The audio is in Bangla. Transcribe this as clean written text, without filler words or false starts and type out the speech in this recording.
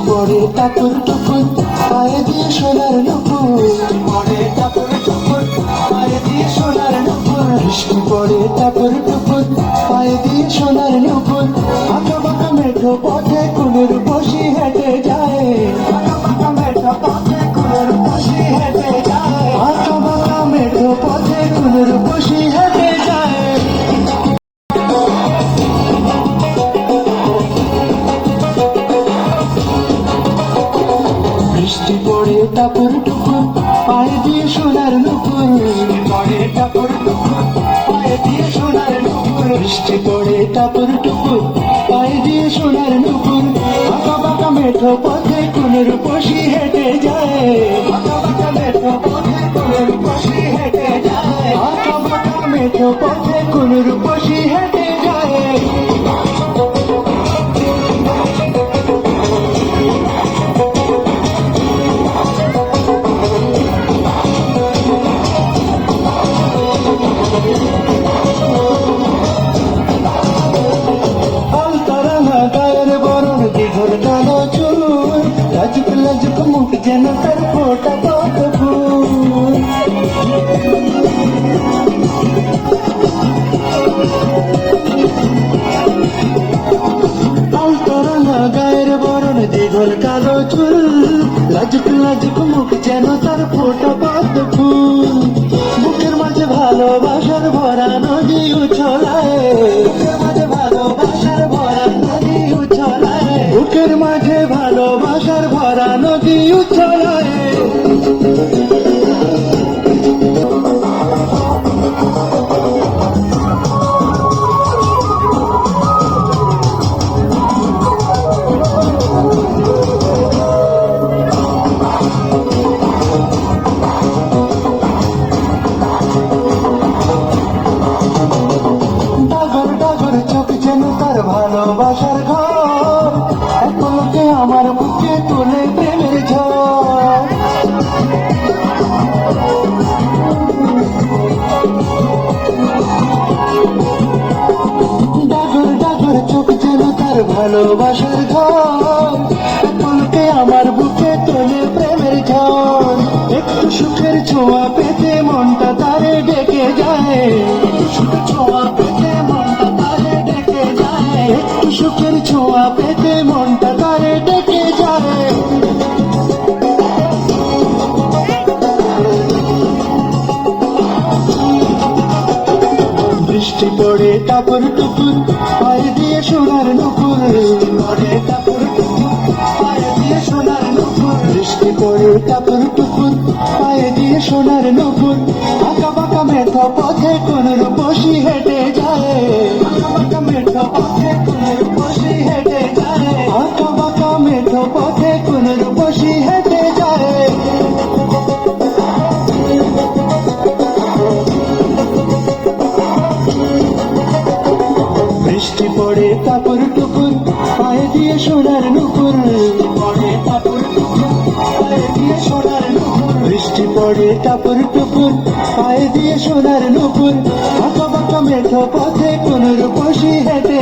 পরে টাপুর টুপুর পায়ে দিয়ে সোনার নুপুর, পরে টাপুর টুপুর পায়ে দিয়ে সোনার নুপুর, বৃষ্টি পড়ে টাপুর টুপুর পায়ে দিয়ে সোনার নুপুর, আঁকা বাঁকা মেঠো পথে কুনুর বসি হেঁটে যায়, আঁকা বাঁকা মেঠো পথে কুনুর বসি হেঁটে যায়, আঁকা বাঁকা মেঠো পথে কুনুর বসি হেঁটে যায়। বৃষ্টি পড়ে টাপুর টুপুর পায়ে দিয়ে সোনার নুপুর, পড়ে টাপুর টুপুর পায়ে দিয়ে সোনার নুপুর, বৃষ্টি পড়ে টাপুর টুপুর পায়ে দিয়ে সোনার নুপুর, আঁকা বাঁকা মেঠো পথে কুনুর বসি হেঁটে যায়, আঁকা বাঁকা মেঠো পথে কুনুর বসি হেঁটে যায়, আঁকা বাঁকা মেঠো পথে কুনুর বসি হেঁটে যায়। লাজুক লাজুক মুখ যেন তার ফোটা পদ ফুল, আলতরাঙা গায়ের বরণ দীঘল কালো চুল, লাজুক লাজুক মুখ যেন তার ফোটা পদ ফুল, বুকের মাঝে ভালোবাসার ভরা নদী উছলায়, বুকের মাঝে ভালোবাসার ভরা নদী উছলায়, বুকের মাঝে ভালোবাসার ভরা নদী উছলায়। ডাগর ডাগর চোখ যেন তার ভালোবাসার ঘর, এক পলকে আমার বুকে তুলে প্রেমের ঝড়, ডাগর ডাগর চোখ যেন তার ভালোবাসার ঘর, এক পলকে আমার বুকে তোলে প্রেমের ঝড়, একটু সুখের ছোঁয়া পেতে মনটা তারে ডেকে যায়, একটু সুখের ছোঁয়া পেতে মনটা তারে ডেকে যায়, একটু সুখের ছোঁয়া পেতে মনটা তারে ডেকে যায়। বৃষ্টি পড়ে টাপুর টুপুর পায়ে দিয়ে সোনার নুপুর, পড়ে টাপুর টুপুর পায়ে দিয়ে সোনার নুপুর, বৃষ্টি পড়ে টাপুর টুপুর পায়ে দিয়ে সোনার নুপুর, আঁকা বাঁকা মেঠো পথে কুনুর বসি হেঁটে যায়, আঁকা বাঁকা মেঠো পথে কুনুর বসি হেঁটে যায়, আঁকা বাঁকা মেঠো পথে কুনুর বসি হেঁটে যায়। বৃষ্টি পড়ে টাপুর টুপুর পায়ে দিয়ে সোনার নুপুর, পড়ে টাপুর টুপুর পায়ে দিয়ে সোনার নুপুর, বৃষ্টি পড়ে টাপুর টুপুর পায়ে দিয়ে সোনার নুপুর, আঁকা বাঁকা মেঠো পথে কুনুর বসি হেঁটে